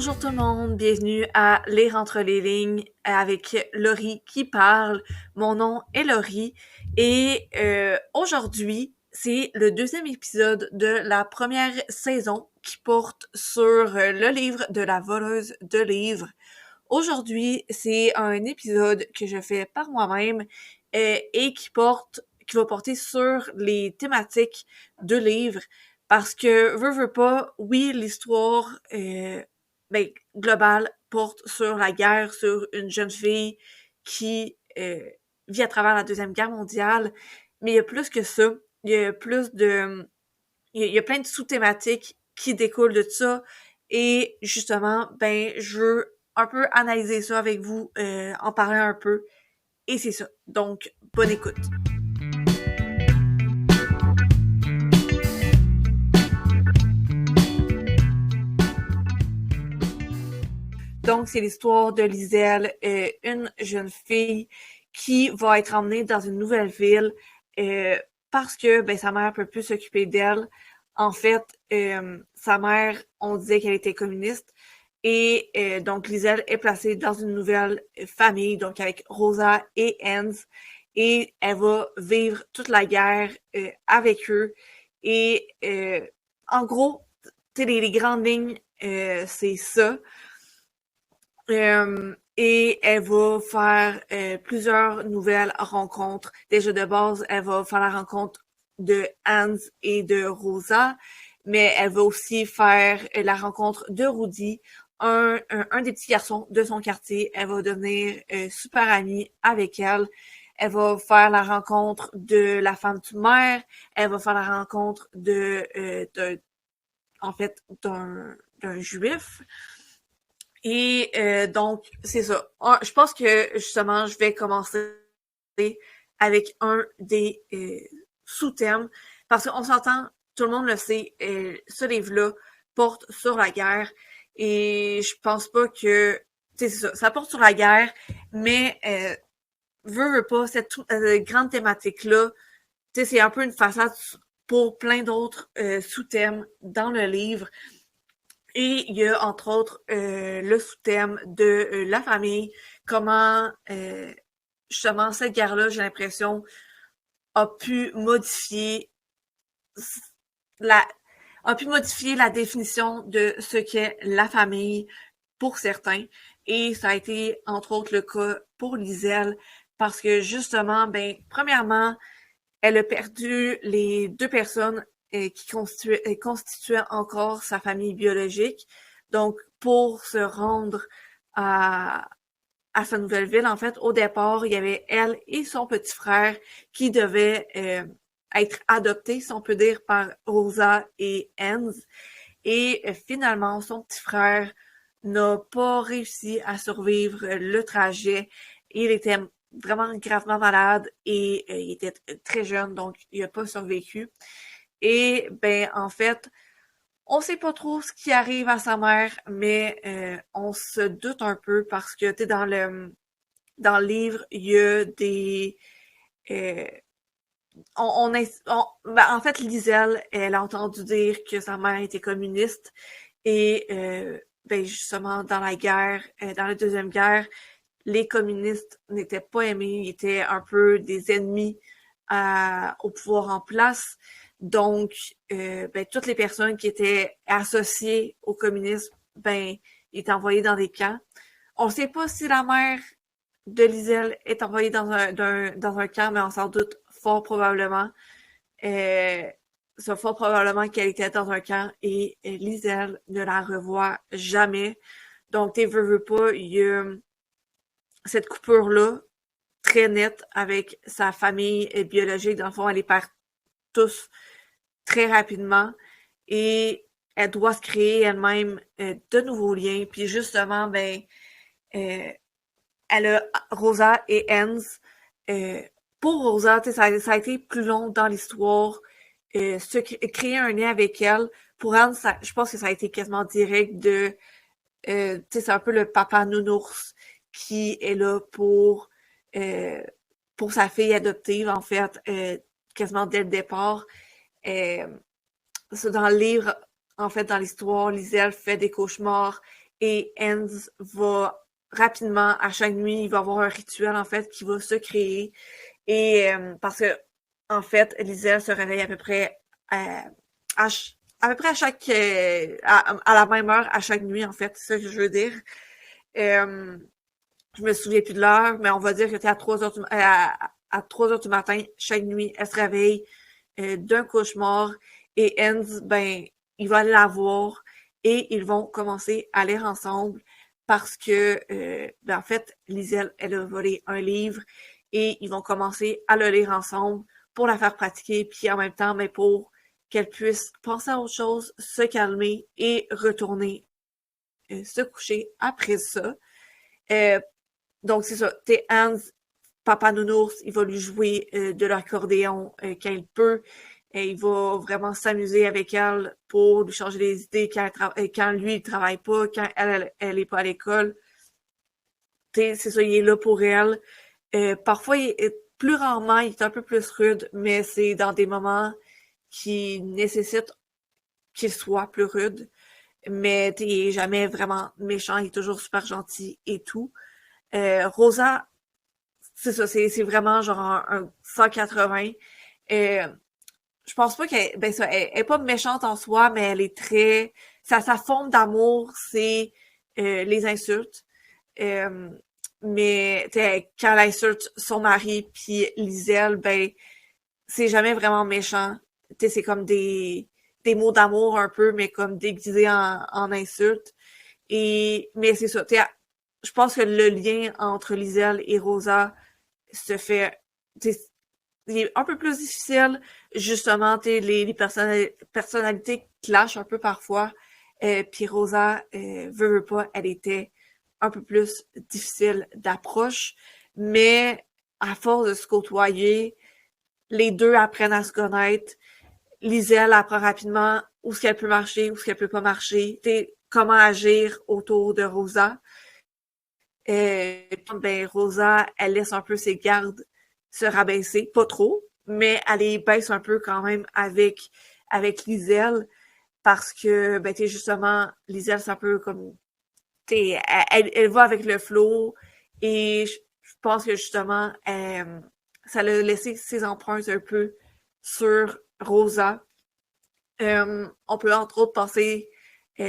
Bonjour tout le monde, bienvenue à Lire entre les lignes avec Laurie qui parle. Mon nom est Laurie et aujourd'hui, c'est le deuxième épisode de la première saison qui porte sur le livre de la voleuse de livres. Aujourd'hui, c'est un épisode que je fais par moi-même et qui va porter sur les thématiques de livres parce que veux pas, oui, l'histoire globale porte sur la guerre, sur une jeune fille qui vit à travers la Deuxième Guerre mondiale, mais il y a plus que ça. Il y a plus de... Il y a plein de sous-thématiques qui découlent de ça et justement, je veux un peu analyser ça avec vous, en parler un peu et c'est ça. Donc, bonne écoute. Donc, c'est l'histoire de Liselle, une jeune fille qui va être emmenée dans une nouvelle ville euh, parce que sa mère peut plus s'occuper d'elle. En fait, sa mère, on disait qu'elle était communiste et donc Liselle est placée dans une nouvelle famille, donc avec Rosa et Hans, et elle va vivre toute la guerre avec eux. Et en gros, tu sais, les grandes lignes, c'est ça. Et elle va faire plusieurs nouvelles rencontres. Déjà de base, elle va faire la rencontre de Hans et de Rosa, mais elle va aussi faire la rencontre de Rudy, un des petits garçons de son quartier. Elle va devenir super amie avec elle. Elle va faire la rencontre de la femme du maire. Elle va faire la rencontre en fait, d'un juif. Et donc, c'est ça. Je pense que justement, je vais commencer avec un des sous-thèmes, parce qu'on s'entend, tout le monde le sait, ce livre-là porte sur la guerre, et je pense pas que, tu sais, c'est ça, ça porte sur la guerre, mais veut pas, cette grande thématique-là, tu sais, c'est un peu une façade pour plein d'autres sous-thèmes dans le livre. Et il y a entre autres le sous-thème de la famille, comment justement cette guerre-là, j'ai l'impression, a pu modifier la a pu modifier la définition de ce qu'est la famille pour certains. Et ça a été entre autres le cas pour Liselle, parce que justement, premièrement, elle a perdu les deux personnes qui constituaient encore sa famille biologique. Donc, pour se rendre à, à sa nouvelle ville, en fait, au départ, il y avait elle et son petit frère qui devaient être adoptés, si on peut dire, par Rosa et Hans. Et finalement, son petit frère n'a pas réussi à survivre le trajet. Il était vraiment gravement malade et il était très jeune, donc il n'a pas survécu. Et en fait, on sait pas trop ce qui arrive à sa mère, mais on se doute un peu parce que tu sais, dans le livre, il y a des euh, en fait, Liselle, elle a entendu dire que sa mère était communiste et justement dans la guerre, dans la deuxième guerre, les communistes n'étaient pas aimés, ils étaient un peu des ennemis au pouvoir en place. Donc, toutes les personnes qui étaient associées au communisme, ils étaient envoyées dans des camps. On ne sait pas si la mère de Liselle est envoyée dans un camp, mais on s'en doute fort probablement. Euh, c'est fort probablement qu'elle était dans un camp et Liselle ne la revoit jamais. Donc, tu veux pas, il y a cette coupure-là, très nette avec sa famille biologique. Dans le fond, elle les perd tous très rapidement et elle doit se créer elle-même de nouveaux liens. Puis justement, euh, elle a Rosa et Hans. Euh, pour Rosa, ça a été plus long dans l'histoire. Créer un lien avec elle. Pour Hans, je pense que ça a été quasiment direct de... c'est un peu le papa nounours qui est là euh, pour sa fille adoptive, en fait, quasiment dès le départ. Euh, dans le livre, en fait, dans l'histoire, Liselle fait des cauchemars et Hans va rapidement, à chaque nuit, il va avoir un rituel, en fait, qui va se créer. Et parce que, en fait, Liselle se réveille à peu près à, à peu près à chaque à la même heure à chaque nuit, en fait, c'est ça que je veux dire. Euh, je me souviens plus de l'heure, mais on va dire que c'est à 3 heures à 3 heures du matin, chaque nuit, elle se réveille d'un cauchemar et Hans, ben, il va la voir et ils vont commencer à lire ensemble parce que, ben, en fait, Liselle, elle a volé un livre et ils vont commencer à le lire ensemble pour la faire pratiquer, puis en même temps, mais pour qu'elle puisse penser à autre chose, se calmer et retourner se coucher après ça. Euh, donc, c'est ça. T'es Hans, papa nounours, il va lui jouer de l'accordéon quand il peut. Et il va vraiment s'amuser avec elle pour lui changer les idées quand lui, il travaille pas, quand elle est pas à l'école. C'est ça, il est là pour elle. Parfois, plus rarement, il est un peu plus rude, mais c'est dans des moments qui nécessitent qu'il soit plus rude. Mais il est jamais vraiment méchant, il est toujours super gentil et tout. Rosa, c'est ça, c'est vraiment genre un 180. Euh, je pense pas qu'elle, ben ça, elle est pas méchante en soi, mais elle est très, sa forme d'amour, c'est les insultes. Euh, mais quand elle insulte son mari puis Liselle, ben c'est jamais vraiment méchant. C'est comme des mots d'amour un peu, mais comme déguisés en insultes. Et mais c'est ça. Je pense que le lien entre Liselle et Rosa se fait, il est un peu plus difficile. Justement, les personnalités clashent un peu parfois. Puis Rosa, veut pas, elle était un peu plus difficile d'approche. Mais à force de se côtoyer, les deux apprennent à se connaître. Liselle apprend rapidement où ce qu'elle peut marcher, où ce qu'elle peut pas marcher, comment agir autour de Rosa. Ben Rosa, elle laisse un peu ses gardes se rabaisser, pas trop, mais elle les baisse un peu quand même avec Liselle parce que ben t'es justement Liselle c'est un peu comme elle va avec le flow et je pense que justement ça l'a laissé ses empreintes un peu sur Rosa. On peut entre autres penser à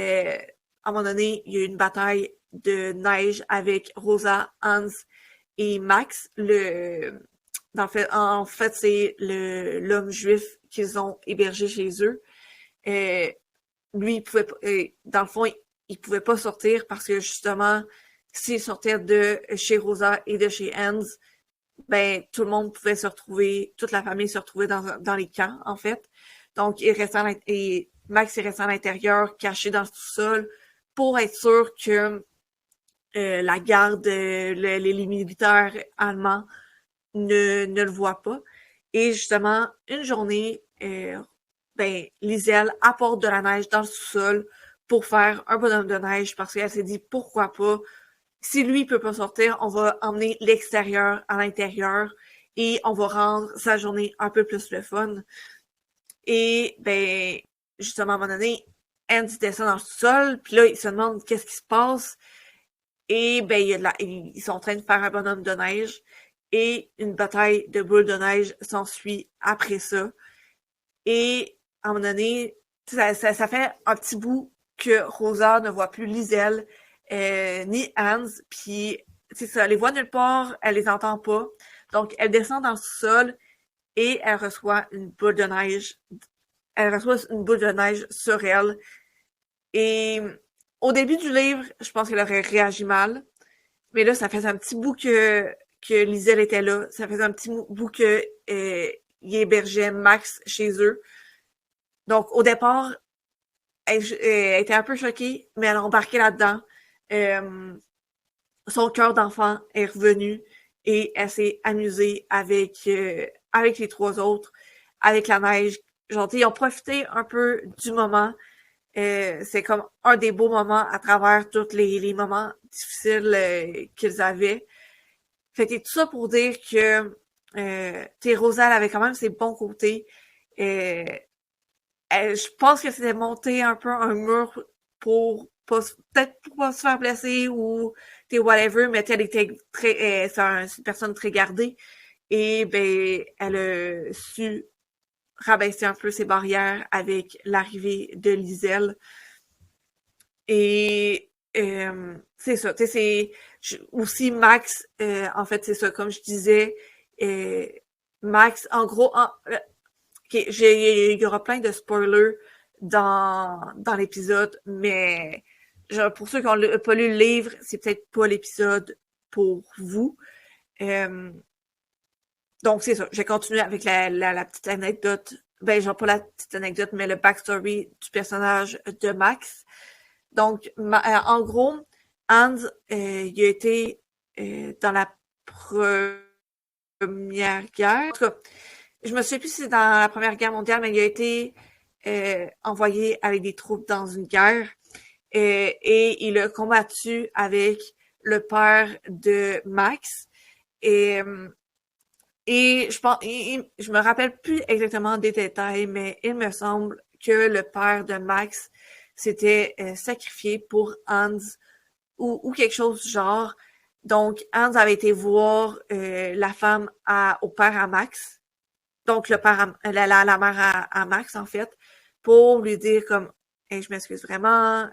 un moment donné, il y a eu une bataille de neige avec Rosa, Hans et Max. En fait, c'est l'homme juif qu'ils ont hébergé chez eux. Euh, Lui, il pouvait, dans le fond, il pouvait pas sortir parce que justement, s'il sortait de chez Rosa et de chez Hans, ben tout le monde pouvait se retrouver, toute la famille se retrouvait dans les camps, en fait. Donc, et Max est resté à l'intérieur, caché dans le sous-sol, pour être sûr que la garde, les militaires allemands ne le voient pas. Et justement, une journée, ben, Liselle apporte de la neige dans le sous-sol pour faire un bonhomme de neige parce qu'elle s'est dit pourquoi pas. Si lui peut pas sortir, on va emmener l'extérieur à l'intérieur et on va rendre sa journée un peu plus le fun. Et ben, justement, à un moment donné, Andy descend dans le sous-sol, puis là, il se demande qu'est-ce qui se passe. Et ben, ils sont en train de faire un bonhomme de neige et une bataille de boules de neige s'ensuit après ça. Et à un moment donné, ça fait un petit bout que Rosa ne voit plus Liselle ni Hans, puis c'est ça, elle les voit nulle part, elle les entend pas. Donc, elle descend dans le sol et elle reçoit une boule de neige. Elle reçoit une boule de neige sur elle. Et au début du livre, je pense qu'elle aurait réagi mal. Mais là, ça fait un petit bout que Liselle était là. Ça fait un petit bout que il hébergeait Max chez eux. Donc, au départ, elle était un peu choquée, mais elle a embarqué là-dedans. Euh, Son cœur d'enfant est revenu et elle s'est amusée avec les trois autres, avec la neige. Genre, ils ont profité un peu du moment. C'est comme un des beaux moments à travers tous les moments difficiles qu'ils avaient. Fait que tout ça pour dire que Rosa, elle avait quand même ses bons côtés. Je pense que c'était monter un peu un mur pour peut-être pour pas se faire blesser ou t'es whatever, mais elle était c'est une personne très gardée. Et ben, elle a su rabaisser un peu ses barrières avec l'arrivée de Liselle. Et c'est ça, tu sais, aussi Max, en fait, c'est ça, comme je disais, Max, en gros, okay, il y aura plein de spoilers dans l'épisode, mais genre, pour ceux qui n'ont pas lu le livre, c'est peut-être pas l'épisode pour vous. Euh, donc, c'est ça. J'ai continué avec la petite anecdote. Ben, genre pas la petite anecdote, mais le backstory du personnage de Max. Donc, en gros, Hans, il a été dans la Première Guerre. En tout cas, je me souviens plus si c'est dans la Première Guerre mondiale, mais il a été envoyé avec des troupes dans une guerre. Et il a combattu avec le père de Max. Et, et je pense, je me rappelle plus exactement des détails, mais il me semble que le père de Max s'était sacrifié pour Hans ou quelque chose du genre. Donc, Hans avait été voir la femme au père à Max, donc le père la mère à Max, en fait, pour lui dire comme hey, je m'excuse vraiment,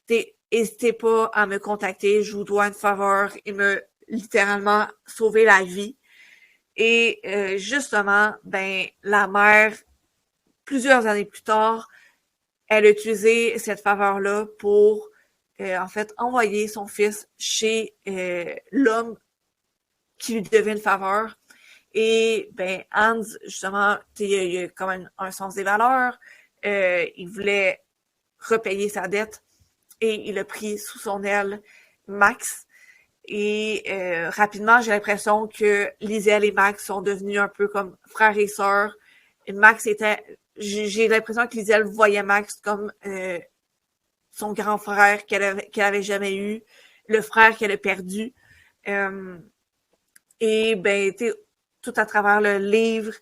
n'hésitez pas à me contacter, je vous dois une faveur. Il m'a littéralement sauvé la vie. Et justement, ben la mère, plusieurs années plus tard, elle a utilisé cette faveur-là pour en fait envoyer son fils chez l'homme qui lui devait une faveur. Et ben Hans, justement, il a quand même un sens des valeurs. Il voulait repayer sa dette et il a pris sous son aile Max. Et rapidement, j'ai l'impression que Liselle et Max sont devenus un peu comme frères et sœurs. Et Max était, j'ai l'impression que Liselle voyait Max comme son grand frère qu'elle avait jamais eu, le frère qu'elle a perdu. Euh, et ben, tout à travers le livre,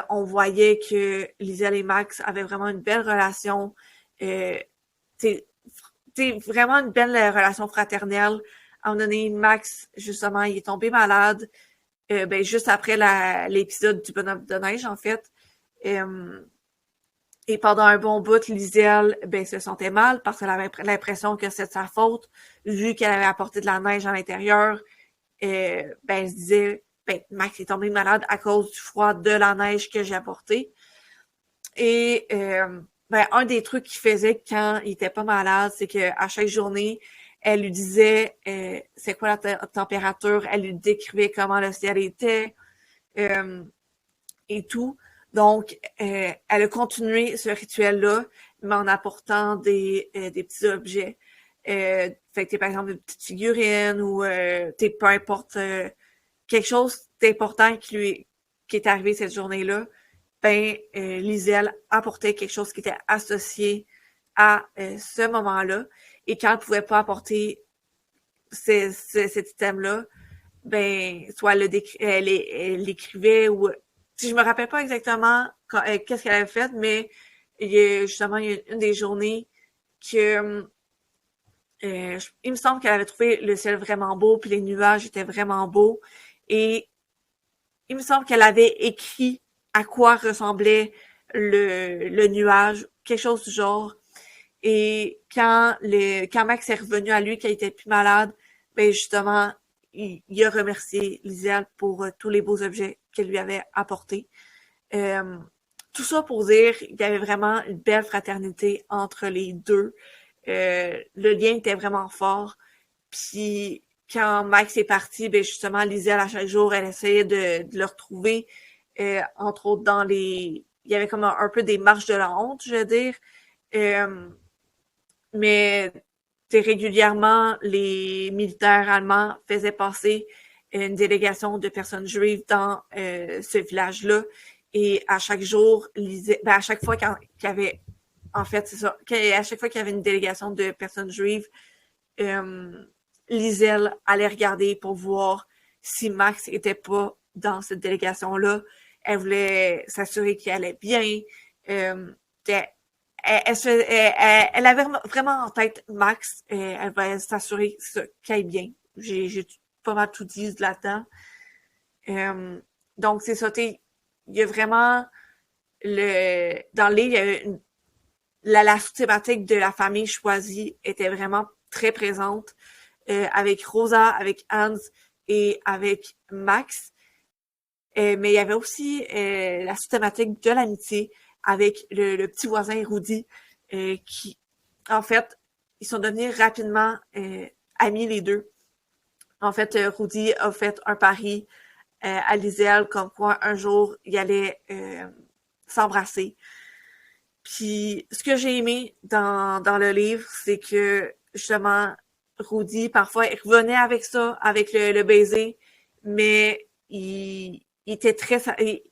on voyait que Liselle et Max avaient vraiment une belle relation. Euh, t'sais, vraiment une belle relation fraternelle. À un moment donné, Max, justement, il est tombé malade. Ben, juste après l'épisode du bonhomme de neige, en fait. Et pendant un bon bout, Liselle, ben, se sentait mal parce qu'elle avait l'impression que c'était sa faute, vu qu'elle avait apporté de la neige à l'intérieur. Ben, elle se disait, ben, Max est tombé malade à cause du froid de la neige que j'ai apporté. Et ben, un des trucs qu'il faisait quand il était pas malade, c'est qu'à chaque journée, elle lui disait c'est quoi la température, elle lui décrivait comment le ciel était euh, et tout. Donc, elle a continué ce rituel-là, mais en apportant des petits objets. Fait que par exemple, des petites figurines ou peu importe quelque chose d'important qui est arrivé cette journée-là, ben Liselle apportait quelque chose qui était associé à ce moment-là. Et quand elle pouvait pas apporter cet item-là, ben soit elle l'écrivait ou je me rappelle pas exactement qu'est-ce qu'elle avait fait, mais justement il y a une des journées que il me semble qu'elle avait trouvé le ciel vraiment beau puis les nuages étaient vraiment beaux et il me semble qu'elle avait écrit à quoi ressemblait le nuage, quelque chose du genre. Et quand Max est revenu à lui, qu'il était plus malade, ben justement, il a remercié Lisiane pour tous les beaux objets qu'elle lui avait apportés. Euh, tout ça pour dire qu'il y avait vraiment une belle fraternité entre les deux. Le lien était vraiment fort. Puis quand Max est parti, ben justement, Lisiane, à chaque jour, elle essayait de le retrouver. Entre autres, il y avait comme un peu des marches de la honte, je veux dire. Euh, mais régulièrement, les militaires allemands faisaient passer une délégation de personnes juives dans ce village-là. Et à chaque jour, à chaque fois qu'il y avait, en fait, c'est ça, à chaque fois qu'il y avait une délégation de personnes juives, Liselle allait regarder pour voir si Max était pas dans cette délégation-là. Elle voulait s'assurer qu'il allait bien. elle avait vraiment en tête Max. Elle va s'assurer qu'elle est bien. J'ai pas mal tout dit là-dedans. Donc, c'est ça, il y a vraiment dans le livre, il y a la thématique de la famille choisie était vraiment très présente, avec Rosa, avec Hans et avec Max. Mais il y avait aussi la sous-thématique de l'amitié avec le petit voisin Rudy, qui, en fait, ils sont devenus rapidement amis les deux. En fait, Rudy a fait un pari à Liselle comme quoi un jour il allait s'embrasser. Puis ce que j'ai aimé dans le livre, c'est que justement Rudy parfois il revenait avec ça, avec le baiser, mais il était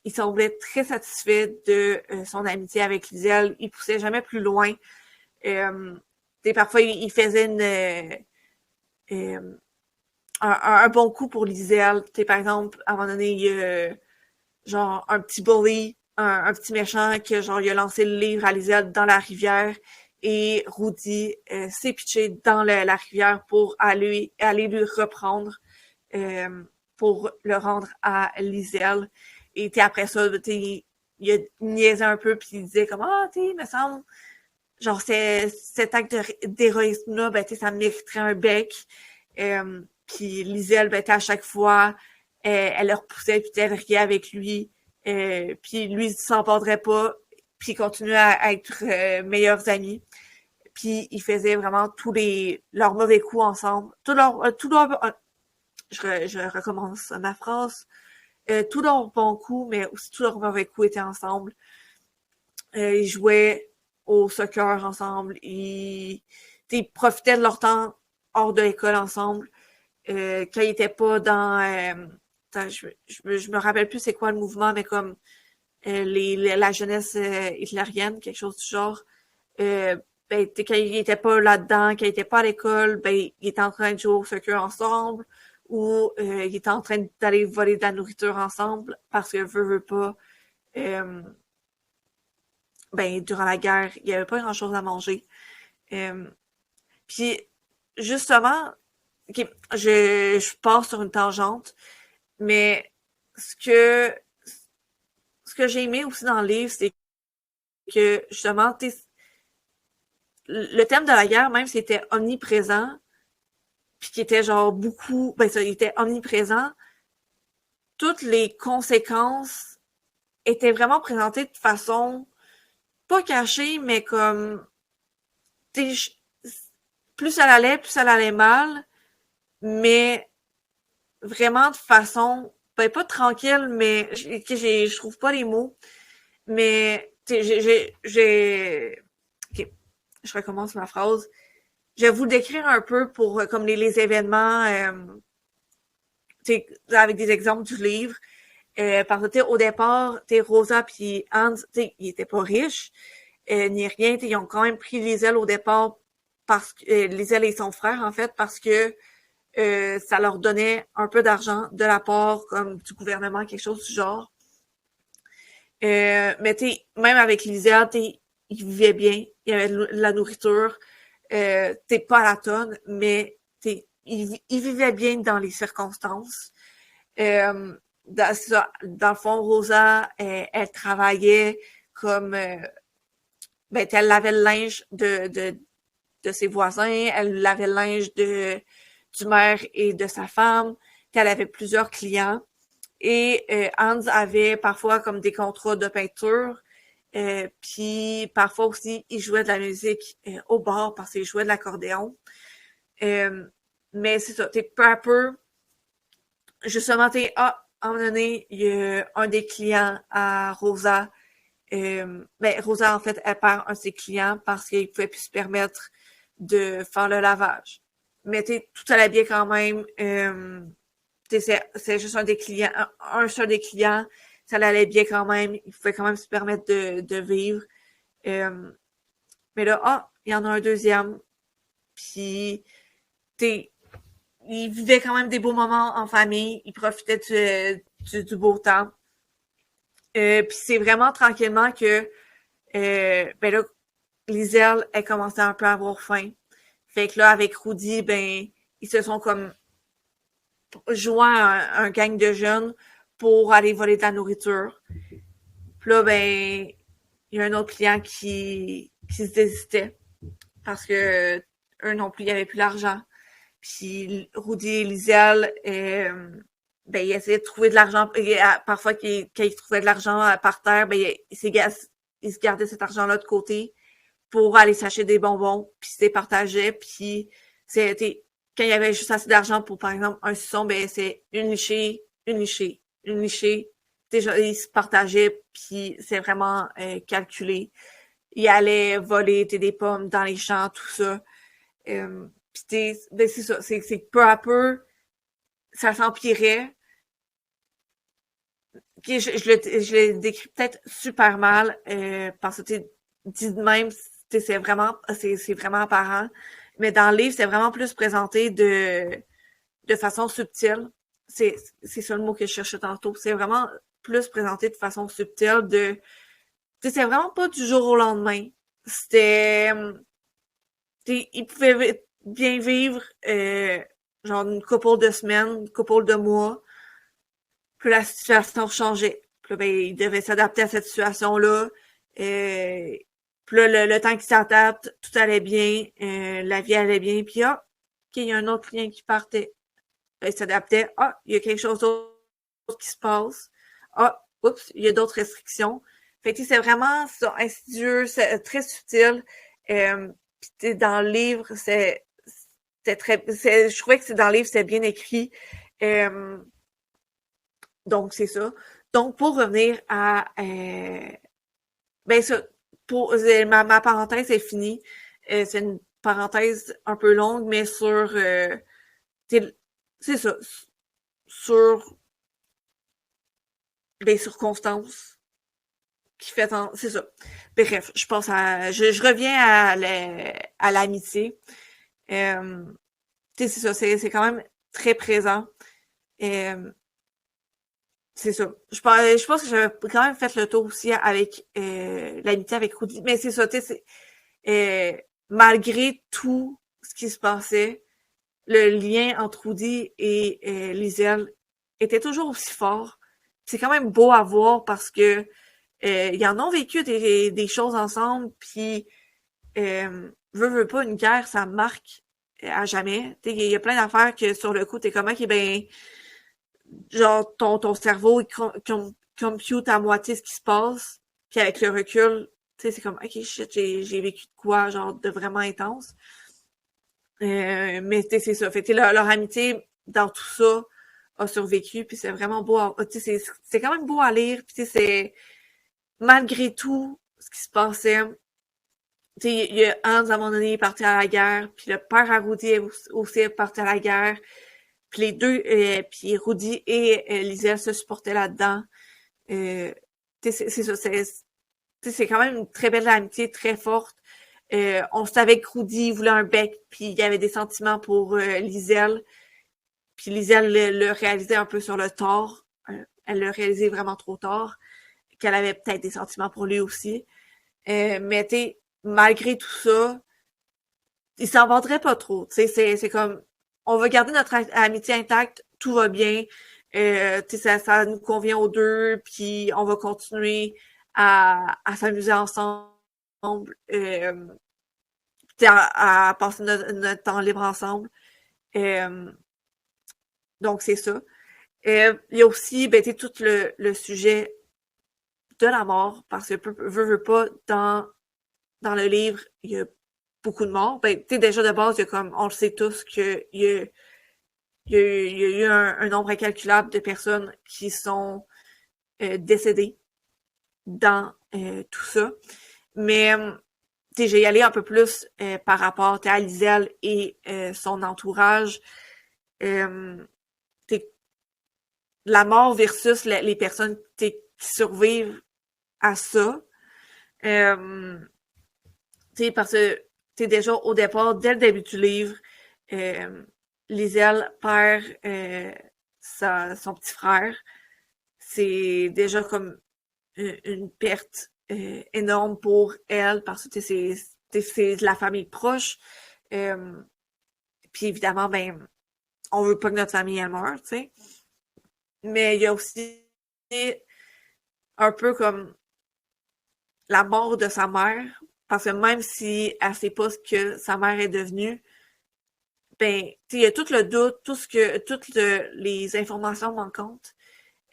il semblait très satisfait de son amitié avec Liselle. Il poussait jamais plus loin. Euh, parfois il faisait euh, un bon coup pour Liselle. Par exemple, à un moment donné, il y a genre un petit bully, un petit méchant que genre il a lancé le livre à Lisette dans la rivière et Rudy s'est pitché dans la rivière pour aller lui reprendre pour le rendre à Liselle. Et après ça, il a niaisé un peu puis il disait comme il me semble genre cet acte d'héroïsme là, ben ça mériterait un bec. Puis Liselle, ben à chaque fois, elle le repoussait puis elle riait avec lui. Puis lui, il s'en prendrait pas, puis il continuait à être meilleurs amis. Puis ils faisaient vraiment tous leurs mauvais coups ensemble. Je recommence ma phrase. Tous leurs bons coups, mais aussi tous leurs mauvais coups étaient ensemble. Ils jouaient au soccer ensemble. Ils profitaient de leur temps hors de l'école ensemble. Quand ils étaient pas dans... je me rappelle plus c'est quoi le mouvement, mais comme la jeunesse hitlérienne, quelque chose du genre. Ben, quand ils étaient pas là-dedans, quand ils étaient pas à l'école, ben, ils étaient en train de jouer au soccer ensemble ou ils étaient en train d'aller voler de la nourriture ensemble parce que veut pas, euh, ben, durant la guerre, il y avait pas grand-chose à manger. Euh, Puis, justement, okay, je pars sur une tangente, mais ce que ce que j'ai aimé aussi dans le livre, c'est que justement, le thème de la guerre, même s'il était omniprésent, puis qui était genre beaucoup, ben ça, il était omniprésent, toutes les conséquences étaient vraiment présentées de façon pas cachée, mais comme plus ça allait mal, mais vraiment de façon ben pas tranquille, mais je trouve pas les mots, mais ok, je recommence ma phrase. Je vais vous décrire un peu pour comme les événements avec des exemples du livre. Parce que au départ, Rosa puis Hans, ils étaient pas riches ni rien. Ils ont quand même pris les ailes au départ parce que les ailes et son frère en fait parce que ça leur donnait un peu d'argent de la part comme du gouvernement, quelque chose du genre. Mais même avec Lisette, ils vivaient bien, il y avait de la nourriture, pas à la tonne, mais ils vivaient bien dans les circonstances. Dans le fond, Rosa, elle travaillait comme ben, elle lavait le linge de ses voisins, elle lavait le linge du maire et de sa femme, qu'elle avait plusieurs clients. Et Hans avait parfois comme des contrats de peinture. Puis parfois aussi, il jouait de la musique au bar parce qu'il jouait de l'accordéon. Euh, mais c'est ça, peu à peu, justement, à un moment donné, il y a un des clients à Rosa. Ben, Rosa, en fait, elle perd un de ses clients parce qu'il pouvait plus se permettre de faire le lavage. Mais tout allait bien quand même. C'est juste un des clients, un seul des clients, ça allait bien quand même. Il pouvait quand même se permettre de vivre. Mais là, il y en a un deuxième. Puis, il vivait quand même des beaux moments en famille. Il profitait du beau temps. Puis c'est vraiment tranquillement que ben là, Liesel, elle commençait un peu à avoir faim. Fait que là, avec Rudy, ben, ils se sont comme joints à un gang de jeunes pour aller voler de la nourriture. Puis là, ben, il y a un autre client qui se désistait parce que eux non plus, il n'y avait plus l'argent. Puis Rudy et Liesel, ben, ils essayaient de trouver de l'argent. Et, parfois, quand ils trouvaient de l'argent par terre, ben, ils se gardaient cet argent-là de côté pour aller s'acheter des bonbons, puis se les partageaient. Puis c'était quand il y avait juste assez d'argent pour, par exemple, un suçon, ben, c'est une lichée, une lichée, une lichée. Déjà, ils se partageaient, puis c'est vraiment calculé. Ils allaient voler des pommes dans les champs, tout ça. Puis ben c'est ça, c'est que peu à peu, ça s'empirait. Puis je le décris peut-être super mal, parce que t'es dit de même, c'est vraiment apparent. Mais dans le livre, c'est vraiment plus présenté de façon subtile. C'est, c'est ça le mot que je cherchais tantôt. C'est vraiment plus présenté de façon subtile c'est vraiment pas du jour au lendemain. C'était, ils pouvaient bien vivre, genre une couple de semaines, une couple de mois, puis la situation changeait. Puis là, ben, ils devaient s'adapter à cette situation-là. Puis là, le temps qu'ils s'adaptent, tout allait bien, la vie allait bien, puis ah, OK, il y a un autre client qui partait. Ils s'adaptaient. Ah, il y a quelque chose d'autre qui se passe. Ah, oups, il y a d'autres restrictions. Fait que c'est vraiment ça, insidieux, c'est très subtil. Puis dans le livre, je trouvais que c'est dans le livre, c'est bien écrit. Euh, donc c'est ça. Donc pour revenir à, ben ça, pour ma parenthèse est finie. C'est une parenthèse un peu longue, mais sur, c'est ça, sur les circonstances qui fait c'est ça. Bref, je reviens à l'amitié. Euh, c'est ça, c'est quand même très présent. Euh, c'est ça. Je pense que j'avais quand même fait le tour aussi avec l'amitié avec Rudy. Mais c'est ça, tu sais, malgré tout ce qui se passait, le lien entre Rudy et Liesel était toujours aussi fort. C'est quand même beau à voir parce que ils en ont vécu des choses ensemble, puis veut pas une guerre, ça marque à jamais. Il y a plein d'affaires que sur le coup, t'es comme, ok, ben, genre, ton cerveau, compute à moitié ce qui se passe, puis avec le recul, tu sais, c'est comme, ok, shit, j'ai vécu de quoi, genre, de vraiment intense. Mais c'est ça. Fait leur amitié dans tout ça a survécu, puis c'est vraiment beau c'est quand même beau à lire, puis c'est malgré tout ce qui se passait, tu sais, il y a Hans, à un moment donné, il est parti à la guerre, puis le père à Rudy est aussi parti à la guerre, puis les deux, puis Rudy et Liesel se supportaient là-dedans. Euh, c'est ça, c'est quand même une très belle amitié, très forte. On savait que Rudy voulait un bec, puis il y avait des sentiments pour Liesel, puis Liesel le réalisait un peu sur le tard. Elle le réalisait vraiment trop tard, qu'elle avait peut-être des sentiments pour lui aussi. Mais tu malgré tout ça, il s'en vendrait pas trop. C'est comme, on va garder notre amitié intacte, tout va bien. Ça nous convient aux deux, puis on va continuer à s'amuser ensemble, euh, à passer notre temps libre ensemble. Euh, donc c'est ça. Il y a aussi ben, tout le sujet de la mort, parce que veut pas, dans le livre, il y a beaucoup de morts. Ben, tu sais, déjà de base, il y a comme, on le sait tous qu'il y a, il y a eu un nombre incalculable de personnes qui sont décédées dans tout ça. Mais, tu sais, j'ai y allé un peu plus par rapport à Liesel et son entourage. Euh, la mort versus les personnes qui survivent à ça. Euh, parce que déjà au départ, dès le début du livre, Liesel perd son petit frère. C'est déjà comme une perte énorme pour elle parce que c'est de la famille proche. Puis évidemment, ben, on veut pas que notre famille, elle meure, tu sais. Mais il y a aussi un peu comme la mort de sa mère, parce que même si elle sait pas ce que sa mère est devenue, ben, tu sais, il y a tout le doute, les informations manquantes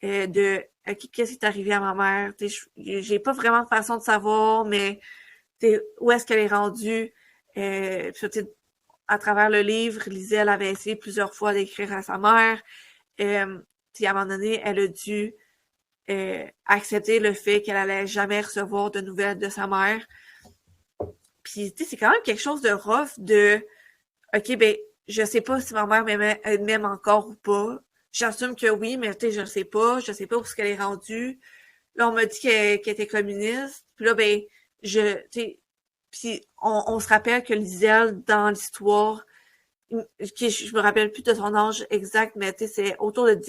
de OK, qu'est-ce qui est arrivé à ma mère. Tu sais, j'ai pas vraiment de façon de savoir, mais tu sais, où est-ce qu'elle est rendue. Puis, tu sais, à travers le livre, Liselle avait essayé plusieurs fois d'écrire à sa mère. Puis à un moment donné, elle a dû accepter le fait qu'elle allait jamais recevoir de nouvelles de sa mère. Puis, tu sais, c'est quand même quelque chose de rough de OK, ben, je sais pas si ma mère m'aime encore ou pas. J'assume que oui, mais tu sais, je sais pas où est-ce qu'elle est rendue. Là, on m'a dit qu'elle était communiste. Puis là, ben, tu sais, puis on se rappelle que Liselle, dans l'histoire, je me rappelle plus de son âge exact, mais tu sais, c'est autour de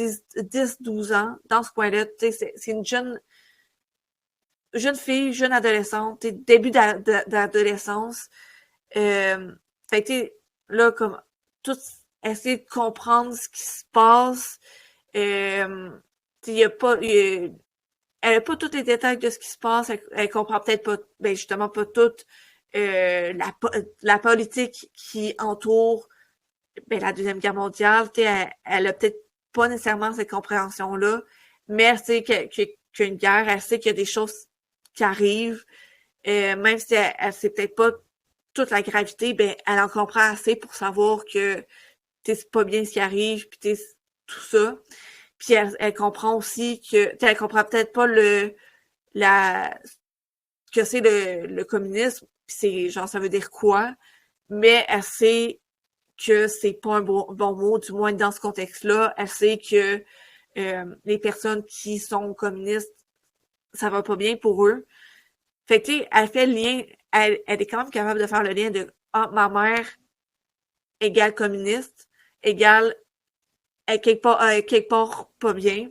12 ans, dans ce coin-là. Tu sais, c'est une jeune fille, jeune adolescente, tu sais, début d'adolescence. Fait que, tu sais, là, comme, tout essayer de comprendre ce qui se passe. Tu sais, il y a pas, elle a pas tous les détails de ce qui se passe. Elle comprend peut-être pas, ben justement pas toute la politique qui entoure ben, la Deuxième Guerre mondiale. Tu sais, elle a peut-être pas nécessairement cette compréhension-là, mais elle sait qu'il y a une guerre, elle sait qu'il y a des choses qui arrivent. Même si elle sait peut-être pas toute la gravité, ben elle en comprend assez pour savoir que c'est pas bien ce qui arrive, puis tout ça. Puis elle comprend aussi que elle comprend peut-être pas la que c'est le communisme, puis c'est genre ça veut dire quoi, mais elle sait que c'est pas un bon mot, du moins dans ce contexte-là. Elle sait que les personnes qui sont communistes, ça va pas bien pour eux. Fait que tu sais, elle fait le lien, elle est quand même capable de faire le lien de ma mère égale communiste, égale quelque part pas bien.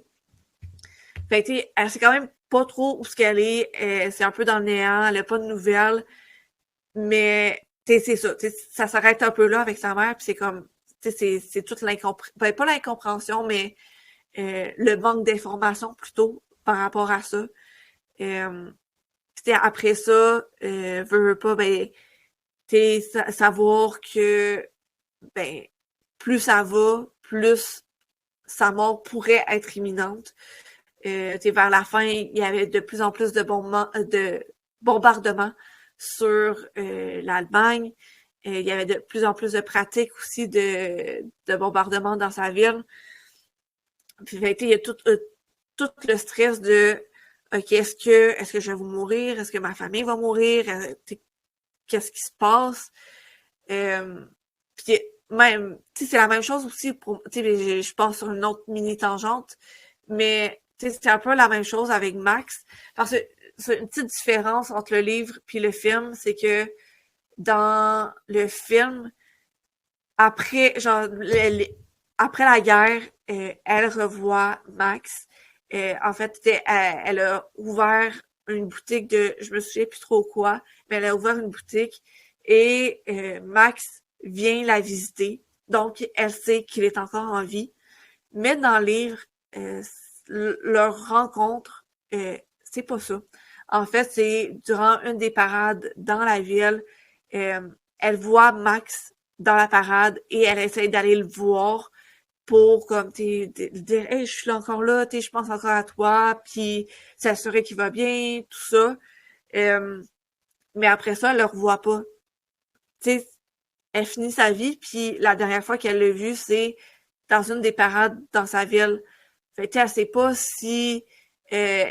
Fait que, tu sais, elle sait quand même pas trop où ce qu'elle est. C'est un peu dans le néant, elle a pas de nouvelles. Mais, tu sais, c'est ça. Ça s'arrête un peu là avec sa mère, puis c'est comme, tu sais, c'est toute l'incompréhension. Ben, pas l'incompréhension, mais le manque d'informations plutôt par rapport à ça. Puis après ça, veut pas, ben, tu sais, savoir que, ben, plus ça va, plus sa mort pourrait être imminente. Vers la fin, il y avait de plus en plus de bombardements sur l'Allemagne. Il y avait de plus en plus de pratiques aussi de bombardements dans sa ville. Puis il y a tout le stress de OK, est-ce que je vais mourir? Est-ce que ma famille va mourir? Qu'est-ce qui se passe? Puis même, tu sais, c'est la même chose aussi pour, tu sais, je pense sur une autre mini tangente, mais tu sais, c'est un peu la même chose avec Max, parce que c'est une petite différence entre le livre puis le film, c'est que dans le film, après, genre, après la guerre, elle revoit Max. En fait, elle a ouvert une boutique je me souviens plus trop quoi, mais elle a ouvert une boutique et Max vient la visiter. Donc, elle sait qu'il est encore en vie. Mais dans le livre, euh, leur rencontre, c'est pas ça. En fait, c'est durant une des parades dans la ville, euh, elle voit Max dans la parade et elle essaie d'aller le voir pour comme dire hey, je suis encore là, je pense encore à toi, puis s'assurer qu'il va bien, tout ça. Euh, mais après ça, elle le revoit pas. Tu sais, elle finit sa vie, puis la dernière fois qu'elle l'a vu, c'est dans une des parades dans sa ville. Fait que, elle sait pas si euh,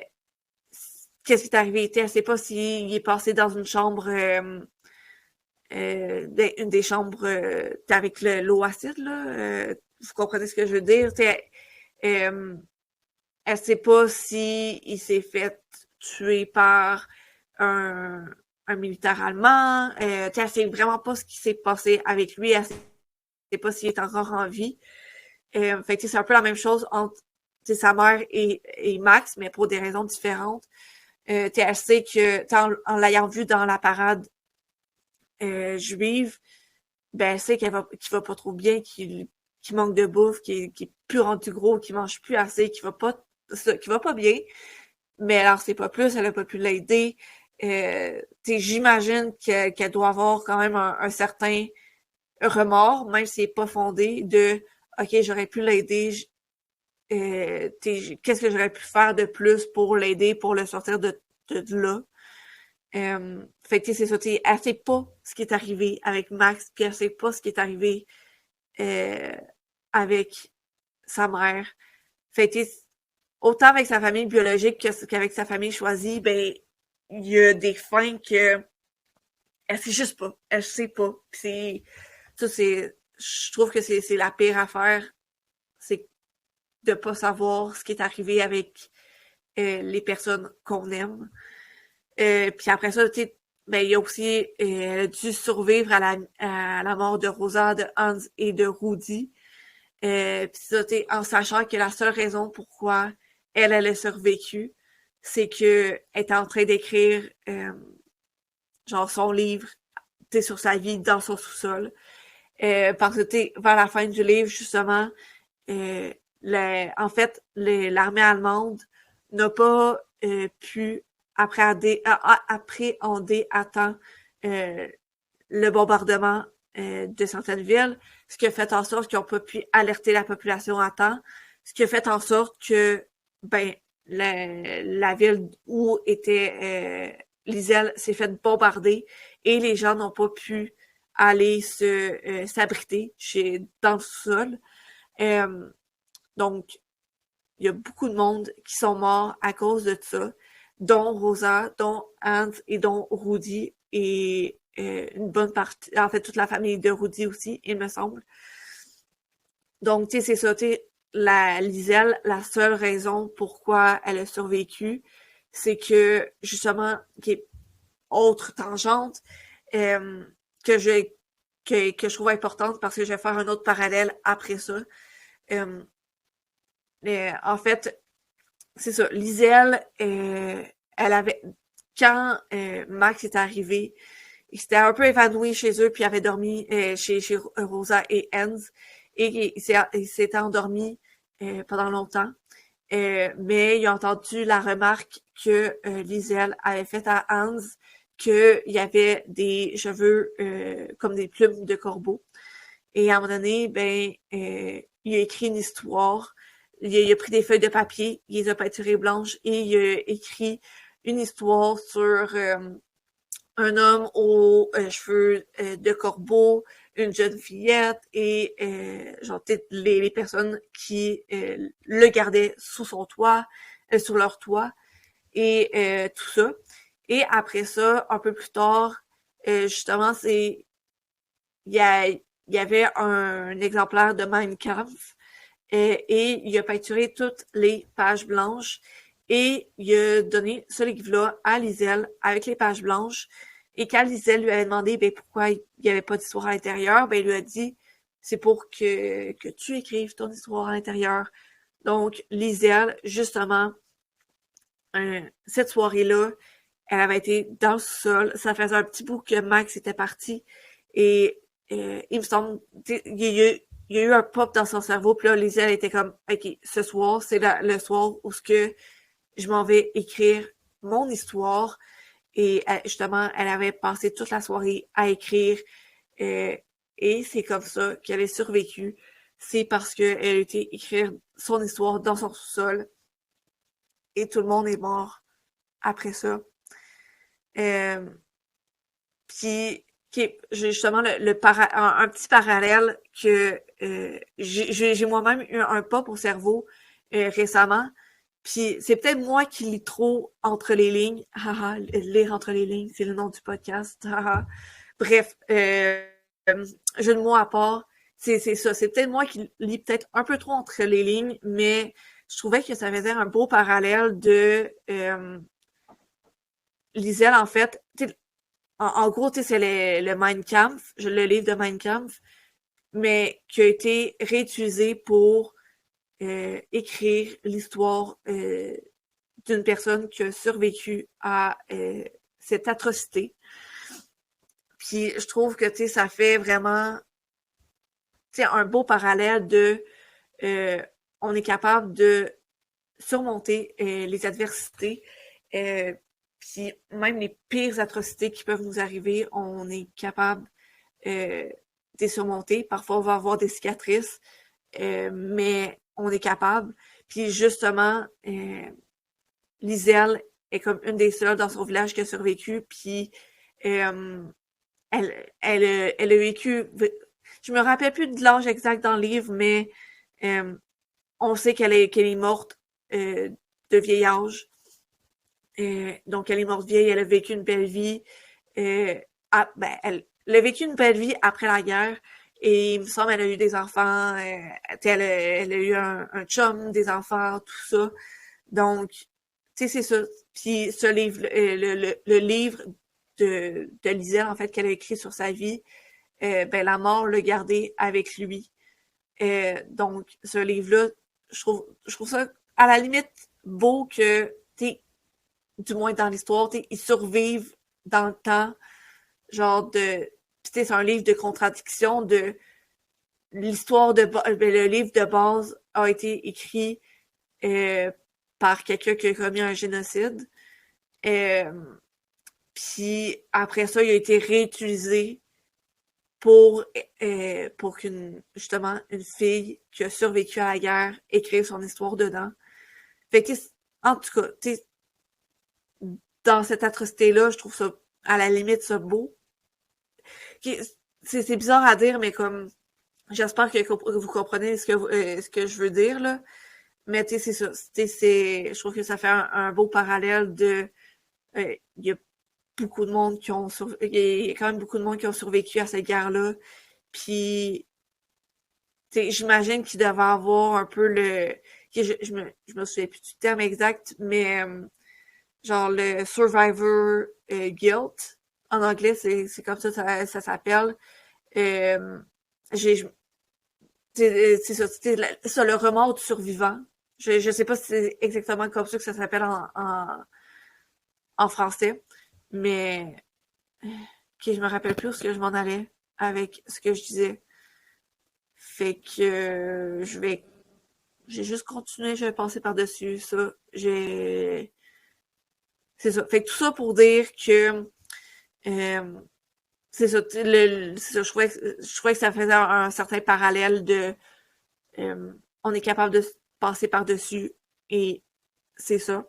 qu'est-ce qui est arrivé. Elle sait pas s'il est passé dans une chambre une des chambres avec l'eau acide, là. Vous comprenez ce que je veux dire? Euh, elle sait pas si il s'est fait tuer par un, un militaire allemand. Elle sait vraiment pas ce qui s'est passé avec lui. Elle sait pas s'il est encore en vie. Fait que c'est un peu la même chose entre sa mère et Max, mais pour des raisons différentes. Elle sait que, en l'ayant vu dans la parade juive, ben elle sait qu'il va pas trop bien, qu'il manque de bouffe, qu'il est plus rendu gros, qu'il mange plus assez, qu'il va pas bien. Mais alors c'est pas plus, elle a pas pu l'aider. J'imagine qu'elle doit avoir quand même un certain remords, même si c'est pas fondé, de OK, j'aurais pu l'aider, qu'est-ce que j'aurais pu faire de plus pour l'aider, pour le sortir de là. Fait que c'est ça, elle sait pas ce qui est arrivé avec Max, puis elle sait pas ce qui est arrivé euh, avec sa mère. Fait que autant avec sa famille biologique qu'avec sa famille choisie, ben il y a des fins que elle sait juste pas, elle sait pas. Puis je trouve que c'est la pire affaire, c'est de pas savoir ce qui est arrivé avec les personnes qu'on aime. Puis après ça, tu sais, ben il y a aussi elle a dû survivre à la mort de Rosa, de Hans et de Rudy. Puis ça, tu sais, en sachant que la seule raison pourquoi elle a survécu, c'est que elle était en train d'écrire genre son livre, tu sais, sur sa vie dans son sous-sol. Parce que tu sais, vers la fin du livre, justement, euh, en fait, l'armée allemande n'a pas pu appréhender à temps euh, le bombardement de certaines villes, ce qui a fait en sorte qu'ils n'ont pas pu alerter la population à temps, ce qui a fait en sorte que ben la ville où était Liselle s'est faite bombarder et les gens n'ont pas pu aller s'abriter dans le sol. Euh, donc, il y a beaucoup de monde qui sont morts à cause de ça, dont Rosa, dont Hans et dont Rudy et une bonne partie, en fait toute la famille de Rudy aussi, il me semble. Donc, tu sais, c'est ça, tu sais, Liselle, la seule raison pourquoi elle a survécu, c'est que, justement, qui est autre tangente, euh, que je que je trouve importante parce que je vais faire un autre parallèle après ça. Euh, en fait, c'est ça. Liselle, elle avait quand Max est arrivé, il s'était un peu évanoui chez eux, puis il avait dormi chez Rosa et Hans, et il s'était endormi pendant longtemps. Mais il a entendu la remarque que Liselle avait faite à Hans qu'il y avait des cheveux comme des plumes de corbeau. Et à un moment donné, ben, il a écrit une histoire. Il a pris des feuilles de papier, il les a peinturées blanches et il a écrit une histoire sur un homme aux cheveux de corbeau, une jeune fillette et genre peut-être les personnes qui le gardaient sous son toit, sur leur toit et tout ça. Et après ça, un peu plus tard, justement, il y avait un exemplaire de Mein Kampf et il a peinturé toutes les pages blanches et il a donné ce livre-là à Liselle avec les pages blanches. Et quand Liselle lui avait demandé ben, pourquoi il n'y avait pas d'histoire à l'intérieur, ben, il lui a dit c'est pour que tu écrives ton histoire à l'intérieur. Donc, Liselle, justement, cette soirée-là, elle avait été dans le sol. Ça faisait un petit bout que Max était parti. Et il me semble, il y a eu un pop dans son cerveau. Puis là, Lizzie, elle était comme, OK, ce soir, c'est le soir où ce que je m'en vais écrire mon histoire. Et justement, elle avait passé toute la soirée à écrire. Euh, et c'est comme ça qu'elle a survécu. C'est parce qu'elle a été écrire son histoire dans son sous-sol. Et tout le monde est mort après ça. Euh, Puis, j'ai justement un petit parallèle que j'ai moi-même eu un pop au cerveau récemment. Puis c'est peut-être moi qui lis trop entre les lignes. Haha, lire entre les lignes, c'est le nom du podcast. Haha. Bref, jeu de mots à part, c'est ça. C'est peut-être moi qui lis peut-être un peu trop entre les lignes, mais je trouvais que ça faisait un beau parallèle de Liselle, en fait. En gros, tu sais, c'est le Mein Kampf, le livre de Mein Kampf, mais qui a été réutilisé pour écrire l'histoire d'une personne qui a survécu à cette atrocité. Puis je trouve que, tu sais, ça fait vraiment, tu sais, un beau parallèle de on est capable de surmonter les adversités, puis même les pires atrocités qui peuvent nous arriver, on est capable de les surmonter. Parfois, on va avoir des cicatrices, mais on est capable. Puis justement, Liselle est comme une des seules dans son village qui a survécu, puis elle a vécu... Je me rappelle plus de l'âge exact dans le livre, mais on sait qu'elle est morte de vieil âge. Donc, elle est morte vieille, elle a vécu une belle vie. Elle a vécu une belle vie après la guerre. Et il me semble qu'elle a eu des enfants. Elle a eu un chum, des enfants, tout ça. Donc, tu sais, c'est ça. Puis ce livre, le livre de Liselle, en fait, qu'elle a écrit sur sa vie, la mort l'a gardé avec lui. Donc, ce livre-là, je trouve ça à la limite beau que, du moins dans l'histoire, ils survivent dans le temps, genre de... c'est un livre de contradiction, de l'histoire le livre de base a été écrit par quelqu'un qui a commis un génocide. Puis après ça, il a été réutilisé pour justement, une fille qui a survécu à la guerre écrive son histoire dedans. Fait que, en tout cas, tu sais, dans cette atrocité-là, je trouve ça, à la limite, ça beau. C'est bizarre à dire, mais comme, j'espère que vous comprenez ce que je veux dire, là. Mais, tu sais, c'est ça. Je trouve que ça fait un beau parallèle de, il y a beaucoup de monde il y a quand même beaucoup de monde qui ont survécu à cette guerre-là. Puis, tu sais, j'imagine qu'il devait avoir un peu je me souviens plus du terme exact, mais genre le survivor guilt. En anglais, c'est comme ça s'appelle. C'est ça, c'est le remords du survivant. Je sais pas si c'est exactement comme ça que ça s'appelle en français, mais je me rappelle plus où ce que je m'en allais avec ce que je disais. Fait que j'ai juste continué, je vais passer par-dessus ça. C'est ça. Fait que tout ça pour dire que c'est ça, je trouvais que ça faisait un certain parallèle de on est capable de passer par-dessus et c'est ça.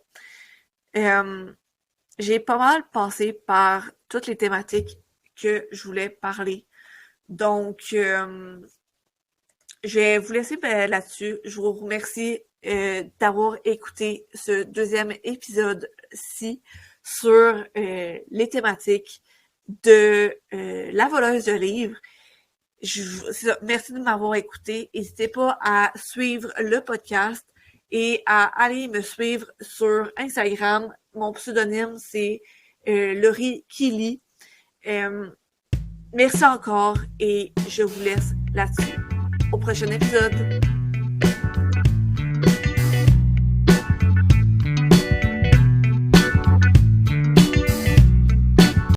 J'ai pas mal passé par toutes les thématiques que je voulais parler. Donc, je vais vous laisser là-dessus. Je vous remercie d'avoir écouté ce deuxième épisode-ci sur les thématiques de La voleuse de livres. Merci de m'avoir écouté. N'hésitez pas à suivre le podcast et à aller me suivre sur Instagram. Mon pseudonyme, c'est Laurie Kili. Merci encore et je vous laisse là-dessus. Au prochain épisode.